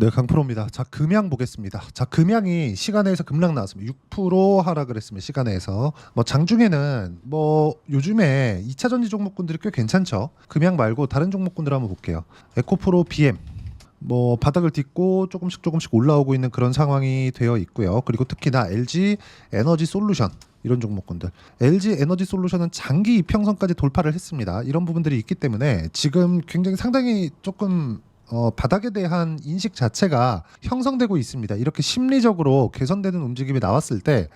네, 강프로입니다. 자, 금양 보겠습니다. 자, 금양이 시간에서 급락 나왔습니다. 6% 하락을 했습니다. 시간에서. 뭐 장중에는 뭐 요즘에 2차 전지 종목군들이 꽤 괜찮죠. 금양 말고 다른 종목군들 한번 볼게요. 에코프로 BM 뭐 바닥을 딛고 조금씩 올라오고 있는 그런 상황이 되어 있고요. 그리고 특히나 LG 에너지 솔루션 이런 종목군들. LG 에너지 솔루션은 장기 이평선까지 돌파를 했습니다. 이런 부분들이 있기 때문에 지금 굉장히 상당히 조금 바닥에 대한 인식 자체가 형성되고 있습니다. 이렇게 심리적으로 개선되는 움직임이 나왔을 때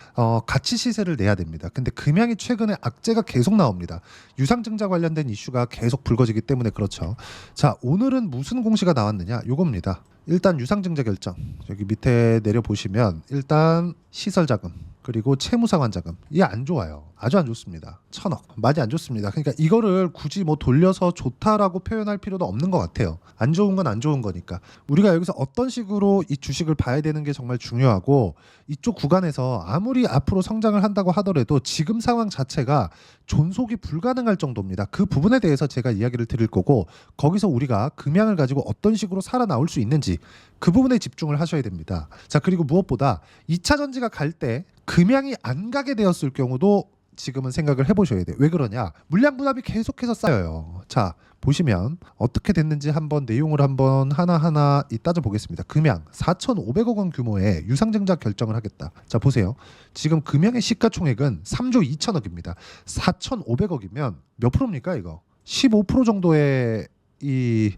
가치 시세를 내야 됩니다. 근데 금양이 최근에 악재가 계속 나옵니다. 유상증자 관련된 이슈가 계속 불거지기 때문에 그렇죠. 자, 오늘은 무슨 공시가 나왔느냐? 요겁니다. 일단 유상증자 결정. 여기 밑에 내려보시면 일단 시설자금 그리고 채무상환자금 이게 안 좋아요. 아주 안 좋습니다. 1,000억 많이 안 좋습니다. 그러니까 이거를 굳이 뭐 돌려서 좋다라고 표현할 필요도 없는 것 같아요. 안 좋은 건 안 좋은 거니까. 우리가 여기서 어떤 식으로 이 주식을 봐야 되는 게 정말 중요하고, 이쪽 구간에서 아무리 앞으로 성장을 한다고 하더라도 지금 상황 자체가 존속이 불가능할 정도입니다. 그 부분에 대해서 제가 이야기를 드릴 거고, 거기서 우리가 금양을 가지고 어떤 식으로 살아나올 수 있는지 그 부분에 집중을 하셔야 됩니다. 자, 그리고 무엇보다 2차 전지가 갈 때 금양이 안 가게 되었을 경우도 지금은 생각을 해보셔야 돼요. 왜 그러냐? 물량 부담이 계속해서 쌓여요. 자, 보시면 어떻게 됐는지 한번 내용을 한번 하나하나 따져보겠습니다. 금양 4,500억 원 규모의 유상증자 결정을 하겠다. 자, 보세요. 지금 금양의 시가총액은 3조 2천억입니다. 4,500억이면 몇 프로입니까 이거? 15% 정도의 이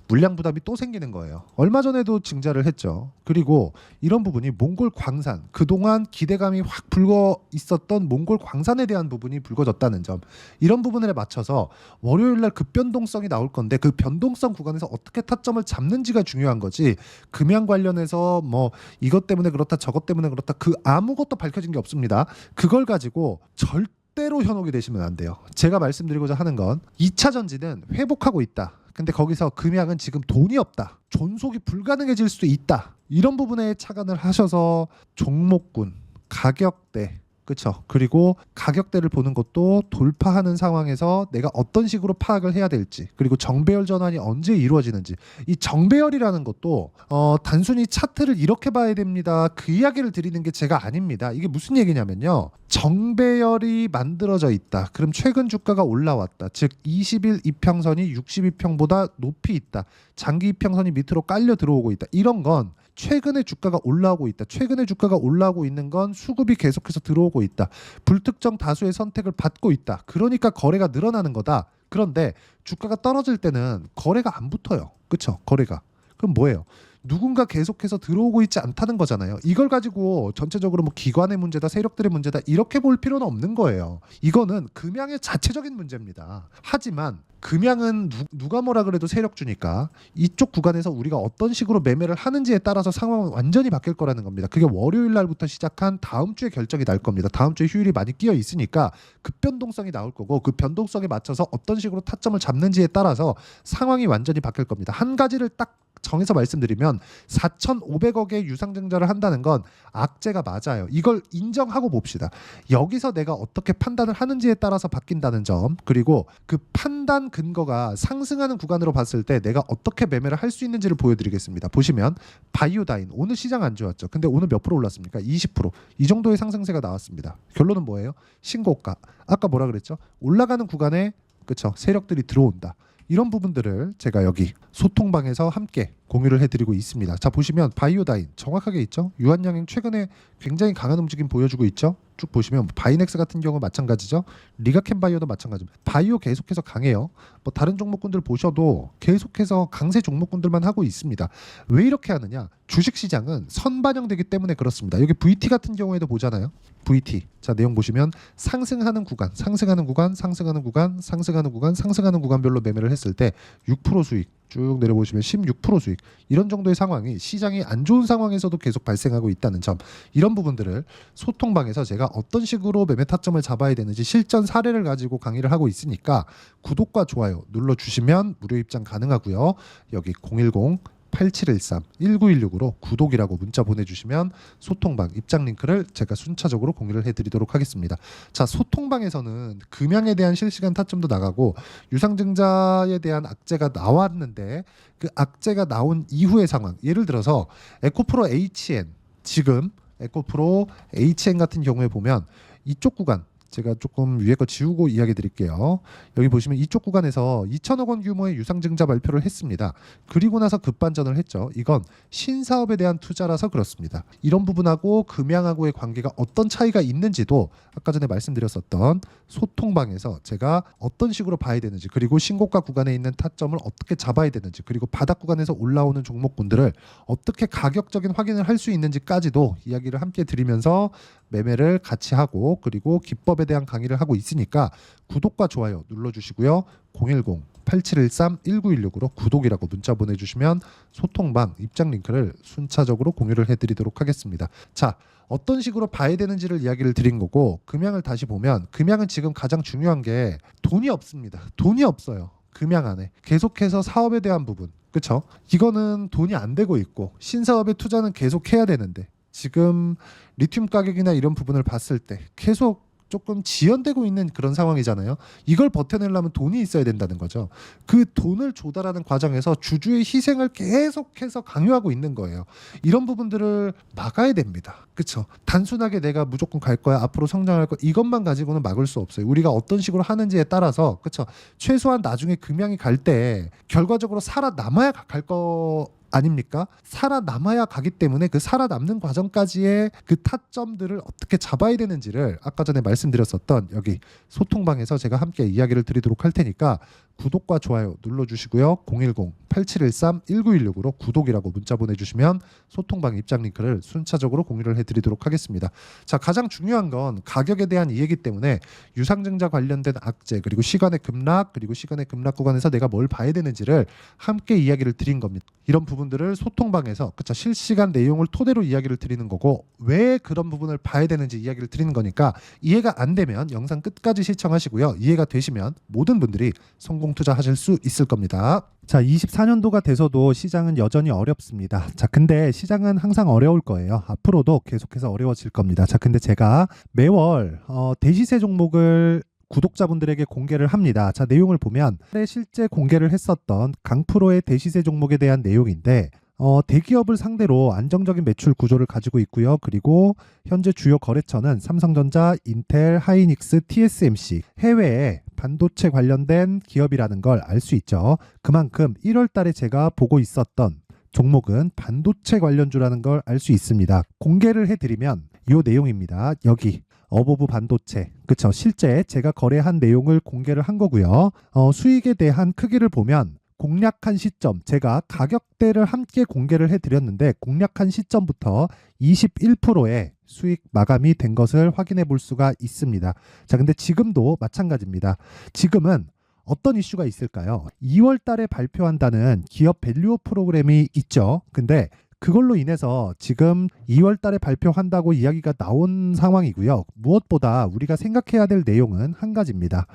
물량 부담이 또 생기는 거예요. 얼마 전에도 증자를 했죠. 그리고 이런 부분이 몽골 광산, 그동안 기대감이 확 불거 있었던 몽골 광산에 대한 부분이 불거졌다는 점, 이런 부분에 맞춰서 월요일날 급변동성이 나올 건데 그 변동성 구간에서 어떻게 타점을 잡는지가 중요한 거지, 금양 관련해서 뭐 이것 때문에 그렇다 저것 때문에 그렇다 그 아무것도 밝혀진 게 없습니다. 그걸 가지고 절대로 현혹이 되시면 안 돼요. 제가 말씀드리고자 하는 건 2차 전지는 회복하고 있다. 근데 거기서 금양은 지금 돈이 없다. 존속이 불가능해질 수도 있다. 이런 부분에 착안을 하셔서 종목군, 가격대, 그렇죠. 그리고 가격대를 보는 것도 돌파하는 상황에서 내가 어떤 식으로 파악을 해야 될지, 그리고 정배열 전환이 언제 이루어지는지, 이 정배열이라는 것도 단순히 차트를 이렇게 봐야 됩니다. 그 이야기를 드리는 게 제가 아닙니다. 이게 무슨 얘기냐면요. 정배열이 만들어져 있다. 그럼 최근 주가가 올라왔다. 즉 20일 이평선이 60이평보다 높이 있다. 장기 이평선이 밑으로 깔려 들어오고 있다. 이런 건 최근에 주가가 올라오고 있다. 최근에 주가가 올라오고 있는 건 수급이 계속해서 들어오고 있다. 불특정 다수의 선택을 받고 있다. 그러니까 거래가 늘어나는 거다. 그런데 주가가 떨어질 때는 거래가 안 붙어요. 그렇죠? 거래가. 그럼 뭐예요? 누군가 계속해서 들어오고 있지 않다는 거잖아요. 이걸 가지고 전체적으로 뭐 기관의 문제다, 세력들의 문제다 이렇게 볼 필요는 없는 거예요. 이거는 금양의 자체적인 문제입니다. 하지만 금양은 누가 뭐라 그래도 세력주니까 이쪽 구간에서 우리가 어떤 식으로 매매를 하는지에 따라서 상황은 완전히 바뀔 거라는 겁니다. 그게 월요일 날부터 시작한 다음 주에 결정이 날 겁니다. 다음 주에 휴일이 많이 끼어 있으니까 급변동성이 나올 거고, 그 변동성에 맞춰서 어떤 식으로 타점을 잡는지에 따라서 상황이 완전히 바뀔 겁니다. 한 가지를 딱 정해서 말씀드리면 4,500억의 유상증자를 한다는 건 악재가 맞아요. 이걸 인정하고 봅시다. 여기서 내가 어떻게 판단을 하는지에 따라서 바뀐다는 점, 그리고 그 판단 근거가 상승하는 구간으로 봤을 때 내가 어떻게 매매를 할 수 있는지를 보여드리겠습니다. 보시면 바이오다인 오늘 시장 안 좋았죠. 근데 오늘 몇 프로 올랐습니까? 20%. 이 정도의 상승세가 나왔습니다. 결론은 뭐예요? 신고가. 아까 뭐라 그랬죠? 올라가는 구간에 그쵸, 세력들이 들어온다. 이런 부분들을 제가 여기 소통방에서 함께 공유를 해드리고 있습니다. 자, 보시면 바이오다인 정확하게 있죠. 유한양행 최근에 굉장히 강한 움직임 보여주고 있죠. 쭉 보시면 바이넥스 같은 경우 마찬가지죠. 리가캠바이오도 마찬가지입니다. 바이오 계속해서 강해요. 뭐 다른 종목군들 보셔도 계속해서 강세 종목군들만 하고 있습니다. 왜 이렇게 하느냐? 주식시장은 선반영되기 때문에 그렇습니다. 여기 VT 같은 경우에도 보잖아요. VT. 자, 내용 보시면 상승하는 구간, 상승하는 구간, 상승하는 구간, 상승하는 구간, 상승하는 구간별로 매매를 했을 때 6% 수익, 쭉 내려보시면 16% 수익, 이런 정도의 상황이 시장이 안 좋은 상황에서도 계속 발생하고 있다는 점, 이런 부분들을 소통방에서 제가 어떤 식으로 매매 타점을 잡아야 되는지 실전 사례를 가지고 강의를 하고 있으니까 구독과 좋아요 눌러주시면 무료 입장 가능하고요. 여기 010 8713-1916으로 구독이라고 문자 보내주시면 소통방 입장 링크를 제가 순차적으로 공유를 해드리도록 하겠습니다. 자, 소통방에서는 금양에 대한 실시간 타점도 나가고 유상증자에 대한 악재가 나왔는데 그 악재가 나온 이후의 상황, 예를 들어서 에코프로 HN, 지금 에코프로 HN 같은 경우에 보면 이쪽 구간, 제가 조금 위에 거 지우고 이야기 드릴게요. 여기 보시면 이쪽 구간에서 2천억 원 규모의 유상증자 발표를 했습니다. 그리고 나서 급반전을 했죠. 이건 신사업에 대한 투자라서 그렇습니다. 이런 부분하고 금양하고의 관계가 어떤 차이가 있는지도 아까 전에 말씀드렸었던 소통방에서 제가 어떤 식으로 봐야 되는지, 그리고 신고가 구간에 있는 타점을 어떻게 잡아야 되는지, 그리고 바닥 구간에서 올라오는 종목군들을 어떻게 가격적인 확인을 할 수 있는지까지도 이야기를 함께 드리면서 매매를 같이 하고, 그리고 기법에 대한 강의를 하고 있으니까 구독과 좋아요 눌러주시고요. 010-8713-1916으로 구독이라고 문자 보내주시면 소통방 입장 링크를 순차적으로 공유를 해드리도록 하겠습니다. 자, 어떤 식으로 봐야 되는지를 이야기를 드린 거고, 금양을 다시 보면 금양은 지금 가장 중요한 게 돈이 없습니다. 돈이 없어요. 금양 안에 계속해서 사업에 대한 부분, 그렇죠? 이거는 돈이 안 되고 있고 신사업에 투자는 계속 해야 되는데 지금 리튬 가격이나 이런 부분을 봤을 때 계속 조금 지연되고 있는 그런 상황이잖아요. 이걸 버텨내려면 돈이 있어야 된다는 거죠. 그 돈을 조달하는 과정에서 주주의 희생을 계속해서 강요하고 있는 거예요. 이런 부분들을 막아야 됩니다. 그렇죠? 단순하게 내가 무조건 갈 거야, 앞으로 성장할 거야, 이것만 가지고는 막을 수 없어요. 우리가 어떤 식으로 하는지에 따라서, 그렇죠? 최소한 나중에 금양이 갈 때 결과적으로 살아남아야 갈 거 아닙니까? 살아남아야 가기 때문에 그 살아남는 과정까지의 그 타점들을 어떻게 잡아야 되는지를 아까 전에 말씀드렸었던 여기 소통방에서 제가 함께 이야기를 드리도록 할 테니까 구독과 좋아요 눌러주시고요. 010-8713-1916으로 구독이라고 문자 보내주시면 소통방 입장 링크를 순차적으로 공유를 해드리도록 하겠습니다. 자, 가장 중요한 건 가격에 대한 이해이기 때문에 유상증자 관련된 악재, 그리고 시간의 급락, 그리고 시간의 급락 구간에서 내가 뭘 봐야 되는지를 함께 이야기를 드린 겁니다. 이런 부분들을 소통방에서, 그쵸, 실시간 내용을 토대로 이야기를 드리는 거고, 왜 그런 부분을 봐야 되는지 이야기를 드리는 거니까 이해가 안 되면 영상 끝까지 시청하시고요. 이해가 되시면 모든 분들이 성공 투자하실 수 있을 겁니다. 자, 24년도가 돼서도 시장은 여전히 어렵습니다. 자, 근데 시장은 항상 어려울 거예요. 앞으로도 계속해서 어려워질 겁니다. 자, 근데 제가 매월 대시세 종목을 구독자분들에게 공개를 합니다. 자, 내용을 보면 실제 공개를 했었던 강프로의 대시세 종목에 대한 내용인데, 대기업을 상대로 안정적인 매출 구조를 가지고 있고요. 그리고 현재 주요 거래처는 삼성전자, 인텔, 하이닉스, TSMC, 해외에 반도체 관련된 기업이라는 걸 알 수 있죠. 그만큼 1월 달에 제가 보고 있었던 종목은 반도체 관련주라는 걸 알 수 있습니다. 공개를 해드리면 이 내용입니다. 여기 어보브 반도체, 그쵸? 실제 제가 거래한 내용을 공개를 한 거고요. 수익에 대한 크기를 보면 공략한 시점, 제가 가격대를 함께 공개를 해드렸는데 공략한 시점부터 21%의 수익 마감이 된 것을 확인해 볼 수가 있습니다. 자, 근데 지금도 마찬가지입니다. 지금은 어떤 이슈가 있을까요? 2월 달에 발표한다는 기업 밸류업 프로그램이 있죠. 근데 그걸로 인해서 지금 2월 달에 발표한다고 이야기가 나온 상황이고요. 무엇보다 우리가 생각해야 될 내용은 한 가지입니다.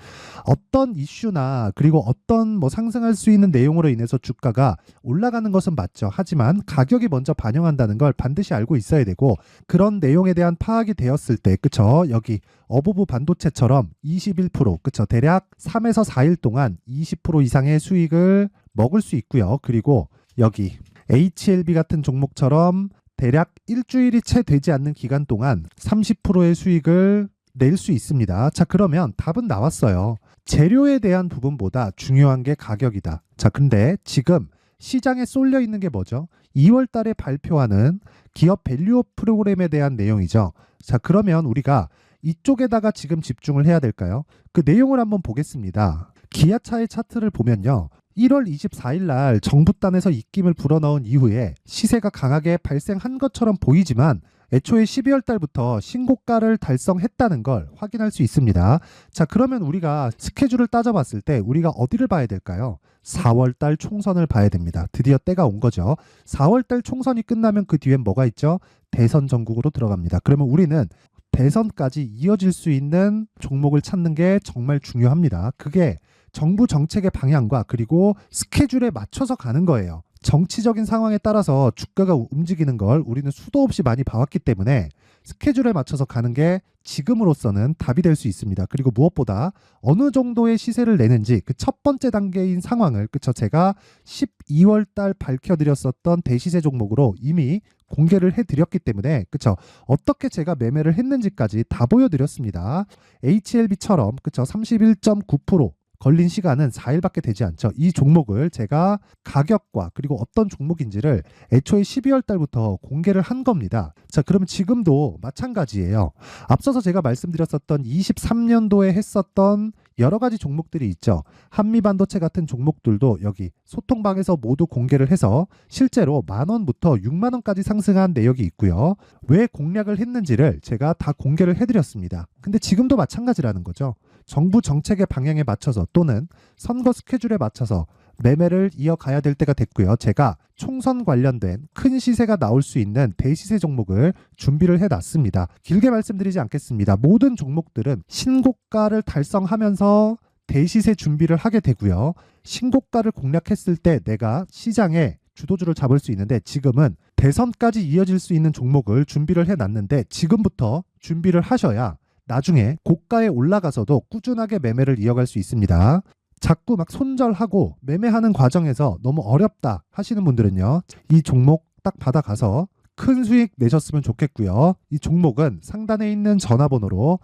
어떤 이슈나 그리고 어떤 상승할 수 있는 내용으로 인해서 주가가 올라가는 것은 맞죠. 하지만 가격이 먼저 반영한다는 걸 반드시 알고 있어야 되고, 그런 내용에 대한 파악이 되었을 때, 그쵸? 여기 어보브 반도체처럼 21%, 그쵸? 대략 3에서 4일 동안 20% 이상의 수익을 먹을 수 있고요. 그리고 여기 HLB 같은 종목처럼 대략 일주일이 채 되지 않는 기간 동안 30%의 수익을 낼 수 있습니다. 자, 그러면 답은 나왔어요. 재료에 대한 부분보다 중요한 게 가격이다. 자, 근데 지금 시장에 쏠려 있는 게 뭐죠? 2월 달에 발표하는 기업 밸류업 프로그램에 대한 내용이죠. 자, 그러면 우리가 이쪽에다가 지금 집중을 해야 될까요? 그 내용을 한번 보겠습니다. 기아차의 차트를 보면요. 1월 24일 날 정부단에서 입김을 불어넣은 이후에 시세가 강하게 발생한 것처럼 보이지만 애초에 12월 달부터 신고가를 달성했다는 걸 확인할 수 있습니다. 자, 그러면 우리가 스케줄을 따져봤을 때 우리가 어디를 봐야 될까요? 4월 달 총선을 봐야 됩니다. 드디어 때가 온 거죠. 4월 달 총선이 끝나면 그 뒤엔 뭐가 있죠? 대선 전국으로 들어갑니다. 그러면 우리는 대선까지 이어질 수 있는 종목을 찾는 게 정말 중요합니다. 그게 정부 정책의 방향과 그리고 스케줄에 맞춰서 가는 거예요. 정치적인 상황에 따라서 주가가 움직이는 걸 우리는 수도 없이 많이 봐왔기 때문에 스케줄에 맞춰서 가는 게 지금으로서는 답이 될 수 있습니다. 그리고 무엇보다 어느 정도의 시세를 내는지 그 첫 번째 단계인 상황을 그쵸 제가 12월 달 밝혀드렸었던 대시세 종목으로 이미 공개를 해드렸기 때문에 그쵸 어떻게 제가 매매를 했는지까지 다 보여드렸습니다. HLB처럼 그쵸 31.9% 걸린 시간은 4일밖에 되지 않죠. 이 종목을 제가 가격과 그리고 어떤 종목인지를 애초에 12월 달부터 공개를 한 겁니다. 자, 그럼 지금도 마찬가지예요. 앞서서 제가 말씀드렸었던 23년도에 했었던 여러 가지 종목들이 있죠. 한미반도체 같은 종목들도 여기 소통방에서 모두 공개를 해서 실제로 10,000원부터 60,000원까지 상승한 내역이 있고요. 왜 공략을 했는지를 제가 다 공개를 해드렸습니다. 근데 지금도 마찬가지라는 거죠. 정부 정책의 방향에 맞춰서 또는 선거 스케줄에 맞춰서 매매를 이어가야 될 때가 됐고요. 제가 총선 관련된 큰 시세가 나올 수 있는 대시세 종목을 준비를 해놨습니다. 길게 말씀드리지 않겠습니다. 모든 종목들은 신고가를 달성하면서 대시세 준비를 하게 되고요. 신고가를 공략했을 때 내가 시장에 주도주를 잡을 수 있는데 지금은 대선까지 이어질 수 있는 종목을 준비를 해놨는데 지금부터 준비를 하셔야 나중에 고가에 올라가서도 꾸준하게 매매를 이어갈 수 있습니다. 자꾸 막 손절하고 매매하는 과정에서 너무 어렵다 하시는 분들은요. 이 종목 딱 받아가서 큰 수익 내셨으면 좋겠고요. 이 종목은 상단에 있는 전화번호로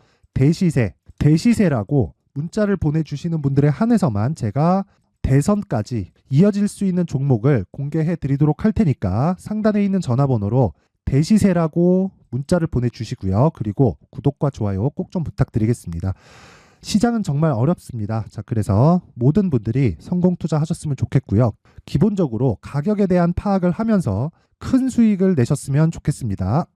대시세라고 문자를 보내주시는 분들에 한해서만 제가 대선까지 이어질 수 있는 종목을 공개해 드리도록 할 테니까 상단에 있는 전화번호로 대시세라고 문자를 보내주시고요. 그리고 구독과 좋아요 꼭 좀 부탁드리겠습니다. 시장은 정말 어렵습니다. 자, 그래서 모든 분들이 성공 투자하셨으면 좋겠고요. 기본적으로 가격에 대한 파악을 하면서 큰 수익을 내셨으면 좋겠습니다.